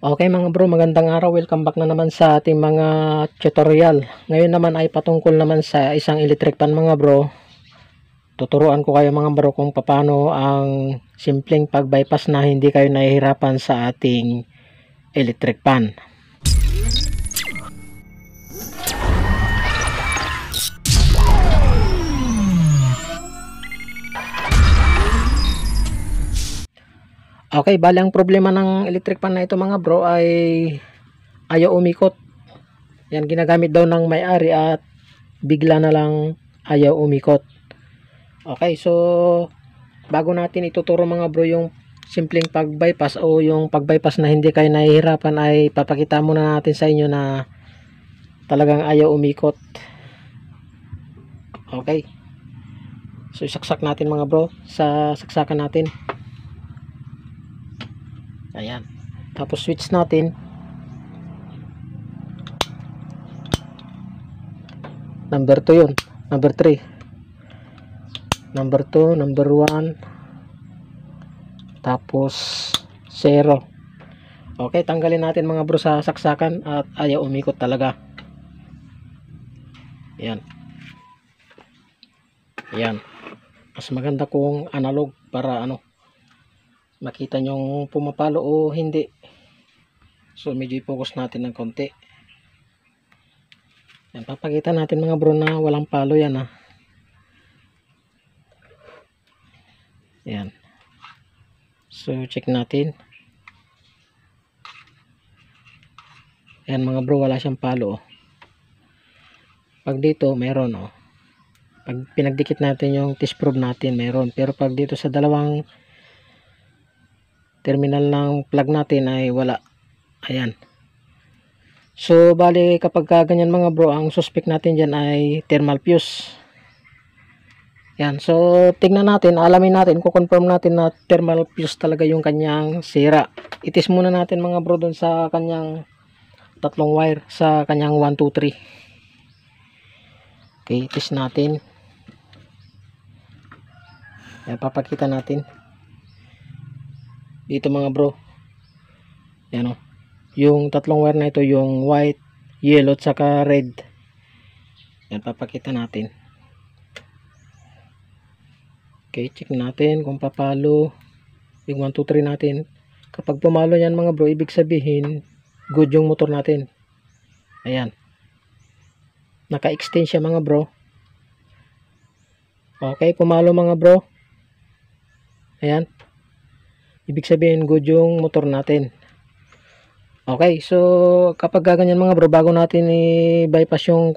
Okay mga bro, magandang araw. Welcome back na naman sa ating mga tutorial. Ngayon naman ay patungkol naman sa isang electric pan mga bro. Tuturuan ko kayo mga bro kung paano ang simpleng pag-bypass na hindi kayo nahihirapan sa ating electric pan. Okay, bali ang problema ng electric pan na ito mga bro ay ayaw umikot. Yan, ginagamit daw ng may-ari at bigla na lang ayaw umikot. Okay, so bago natin ituturo mga bro yung simpleng pag-bypass o yung pag-bypass na hindi kayo nahihirapan, ay papakita muna natin sa inyo na talagang ayaw umikot. Okay, so isaksak natin mga bro sa saksakan natin. Ayan, tapos switch natin. Number 2 yun, number 3, number 2, number 1, tapos 0. Okay, tanggalin natin mga bro sa saksakan at ayaw umikot talaga. Ayan. Ayan, mas maganda kung analog para makita nyong pumapalo o hindi. So medyo i-focus natin ng konti. Yan, papakita natin mga bro na walang palo yan Yan. So check natin. Yan mga bro, wala siyang palo Pag dito meron Pag pinagdikit natin yung test probe natin meron. Pero pag dito sa dalawang terminal ng plug natin ay wala. Ayan. So bali kapag ganyan mga bro, ang suspect natin dyan ay thermal fuse. Yan, so tingnan natin, alamin natin, kukonfirm natin na thermal fuse talaga yung kanyang sira. Itis muna natin mga bro dun sa kanyang tatlong wire, sa kanyang 1, 2, 3. Okay, itis natin. Yan, papakita natin dito mga bro. Yan yung tatlong wire na ito, yung white, yellow, at saka red. Yan, papakita natin. Okay, check natin kung papalo yung 1, 2, 3 natin. Kapag pumalo yan mga bro, ibig sabihin good yung motor natin. Ayan, naka-extend siya mga bro. Okay, pumalo mga bro. Ayan, ibig sabihin good yung motor natin. Okay, so kapag gaganyan mga bro, bago natin i-bypass yung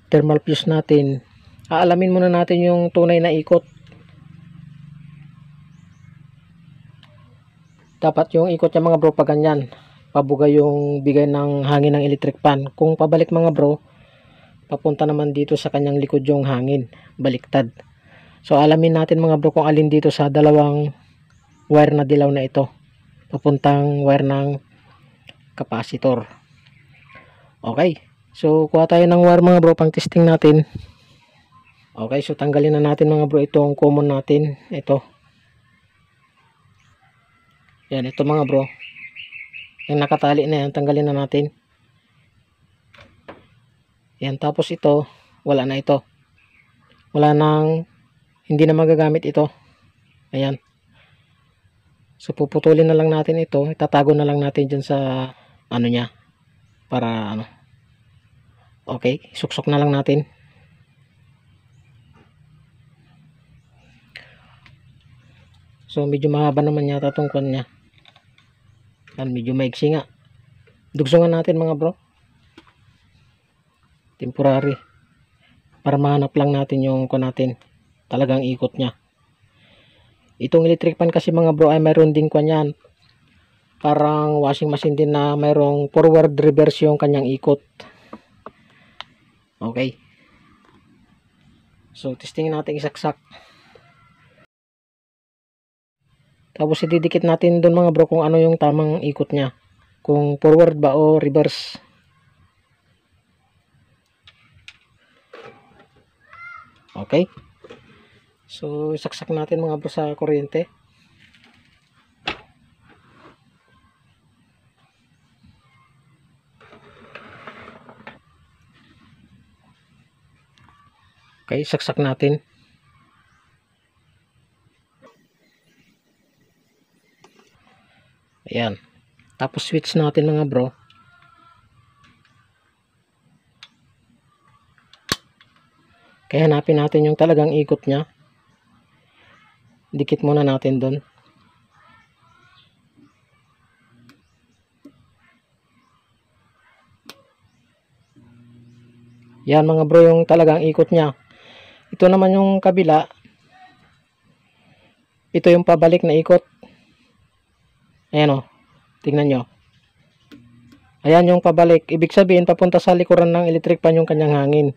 thermal fuse natin, aalamin muna natin yung tunay na ikot. Dapat yung ikot niya mga bro pag ganyan, pabuga yung bigay ng hangin ng electric pan. Kung pabalik mga bro, papunta naman dito sa kanyang likod yung hangin, baliktad. So alamin natin mga bro kung alin dito sa dalawang wire na dilaw na ito papuntang wire ng capacitor. Okay, so kuha tayo ng wire mga bro pang testing natin. Okay, so tanggalin na natin mga bro itong common natin, ito. Yan, ito mga bro, yung nakatali na yan, tanggalin na natin. Yan, tapos ito, wala na ito. Wala nang, hindi na magagamit ito. Ayan. So puputulin na lang natin ito, itatago na lang natin dyan sa niya para okay, suksok na lang natin. So medyo mahaba naman yata itong kwan nya. Yan, medyo maiksi nga. Dugsungan natin mga bro, temporary, para mahanap lang natin yung kwan natin, talagang ikot nya. Itong electric pan kasi mga bro ay mayroon din kwan yan, parang washing machine din na mayroong forward reverse yung kanyang ikot. Okay, so testing natin, isaksak. Tapos ididikit natin doon mga bro kung ano yung tamang ikot nya, kung forward ba o reverse. Okay, so isaksak natin mga bro sa kuryente. Okay, saksak natin. Ayan. Tapos switch natin mga bro. Kaya hanapin natin yung talagang ikot niya. Dikit muna natin doon. Yan mga bro yung talagang ikot niya. Ito naman yung kabila. Ito yung pabalik na ikot. Ayan o. Tingnan nyo. Ayan yung pabalik. Ibig sabihin papunta sa likuran ng electric pan yung kanyang hangin.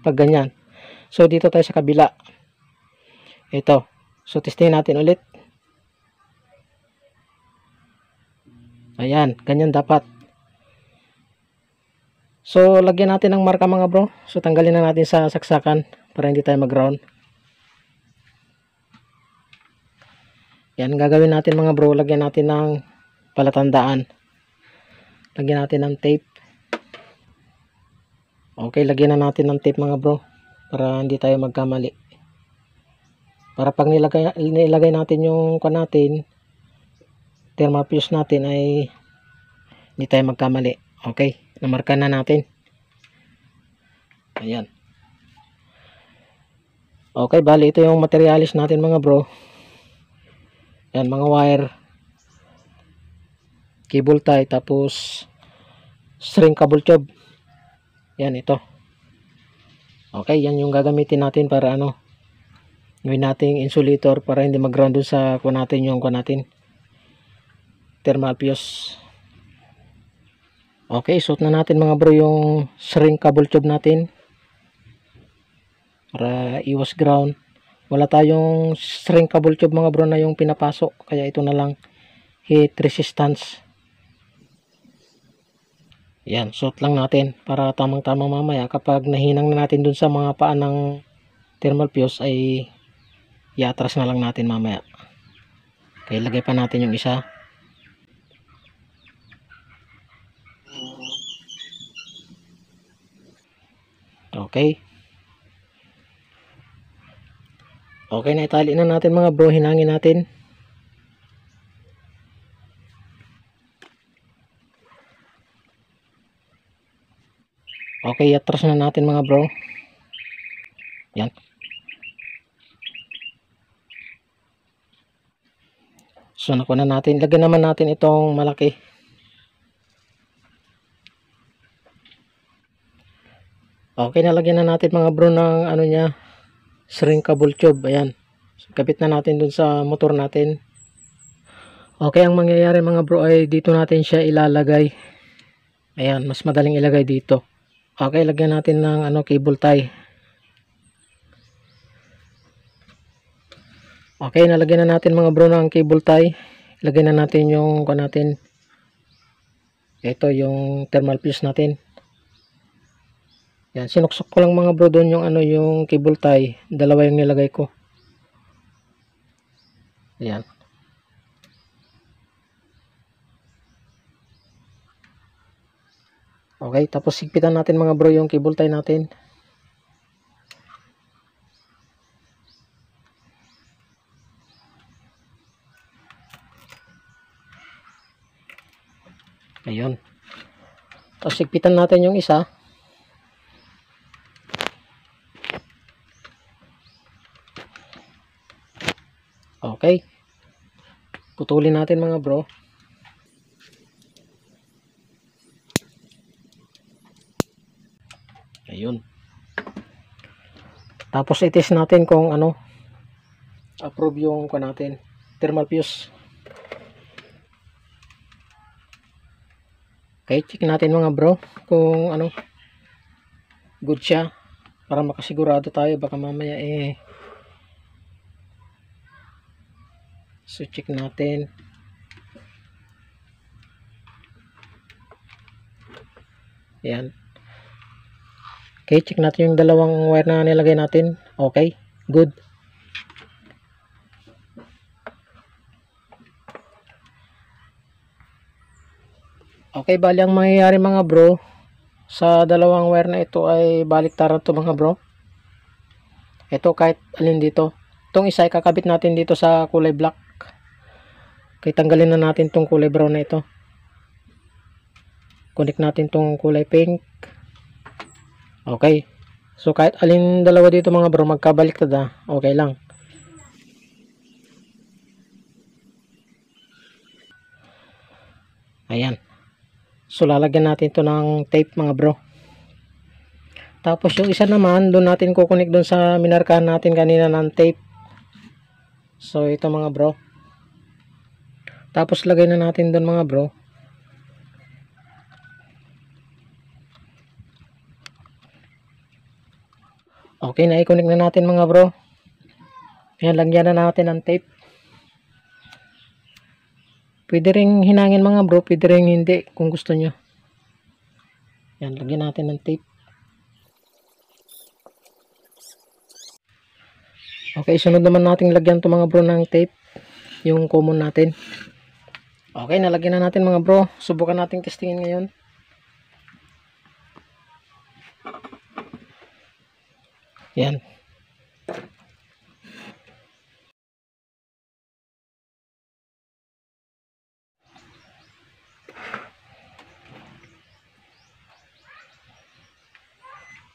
Pag ganyan. So dito tayo sa kabila. Ito. So testingin natin ulit. Ayan. Ganyan dapat. So lagyan natin ng marka mga bro. So tanggalin na natin sa saksakan para hindi tayo mag-ground. Yan, gagawin natin mga bro, lagyan natin ng palatandaan. Lagyan natin ng tape. Okay, lagyan na natin ng tape mga bro para hindi tayo magkamali. Para pag nilagay natin yung kan natin, thermal fuse natin ay hindi tayo magkamali. Okay, namarka na natin. Ayan. Okay, bali ito yung materialis natin mga bro. Yan, mga wire, cable tie, tapos string cable tube. Yan, ito. Okay, yan yung gagamitin natin para ano, gawin nating insulator para hindi mag-ground sa kuha natin yung kuha natin, thermal fuse. Okay, suot na natin mga bro yung string cable tube natin para iwas ground. Wala tayong string cable tube mga bro na yung pinapasok, kaya ito na lang, heat resistance. Yan, suot lang natin para tamang tama mamaya kapag nahinang na natin dun sa mga paa ng thermal fuse ay iatras na lang natin mamaya. Okay, lagay pa natin yung isa. Okay. Okay, na itali na natin mga bro, hinangin natin. Okay, iatras na natin mga bro. Yan. So nakuha na natin. Lagyan naman natin itong malaki. Okay, nalagyan na natin mga bro ng ano niya, string cable tube. Ayan. So, kapit na natin dun sa motor natin. Okay, ang mangyayari mga bro ay dito natin siya ilalagay. Ayan, mas madaling ilagay dito. Okay, lagyan natin ng ano, cable tie. Okay, nalagyan na natin mga bro ng cable tie. Lagyan na natin yung kuha natin. Ito yung thermal fuse natin. Yan, sinuksok ko lang mga bro doon yung ano, yung cable tie. Dalawa yung nilagay ko. Yan. Okay, tapos sigpitan natin mga bro yung cable tie natin. Ayun. Tapos sigpitan natin yung isa. Okay. Putulin natin mga bro. Ayun. Tapos i-test natin kung ano, approve yung kuha natin, thermal fuse. Okay, check natin mga bro kung ano, good siya para makasigurado tayo, baka mamaya so check natin. Ayan. Okay, check natin yung dalawang wire na nilagay natin. Okay, good. Okay, bali ang mangyayari mga bro sa dalawang wire na ito ay baliktaran to mga bro. Ito kahit alin dito. Itong isa kakabit natin dito sa kulay black. Okay, tanggalin na natin itong kulay brown na ito. Connect natin itong kulay pink. Okay. So kahit alin dalawa dito mga bro, magkabaliktad okay lang. Ayan. So lalagyan natin ito ng tape mga bro. Tapos yung isa naman, doon natin kukunik doon sa minarkahan natin kanina ng tape. So ito mga bro. Tapos lagay na natin doon mga bro. Okay, na-i-connect na natin mga bro. Ayan, lagyan na natin ng tape. Pwede ring hinangin mga bro, pwede ring hindi kung gusto nyo. Ayan, lagyan natin ng tape. Okay, sunod naman nating lagyan to mga bro ng tape. Yung common natin. Okay, nalagyan na natin mga bro. Subukan nating testingin ngayon. Yan.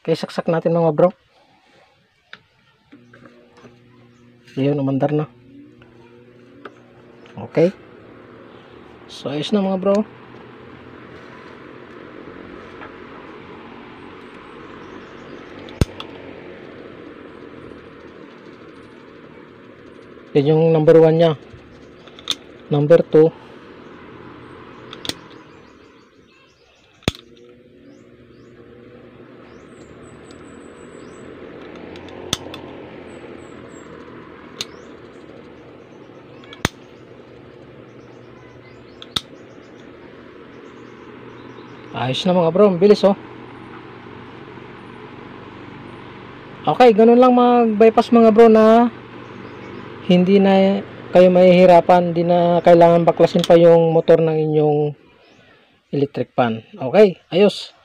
Okay, saksak natin mga bro. Ayun, umandar na. Okay. So, ayos na mga bro. Yan yung number 1 nya. Number 2. Ayos na mga bro, bilis oh. Okay, ganun lang mag-bypass mga bro na hindi na kayo mahihirapan, hindi na kailangan baklasin pa yung motor ng inyong electric pan. Okay, ayos.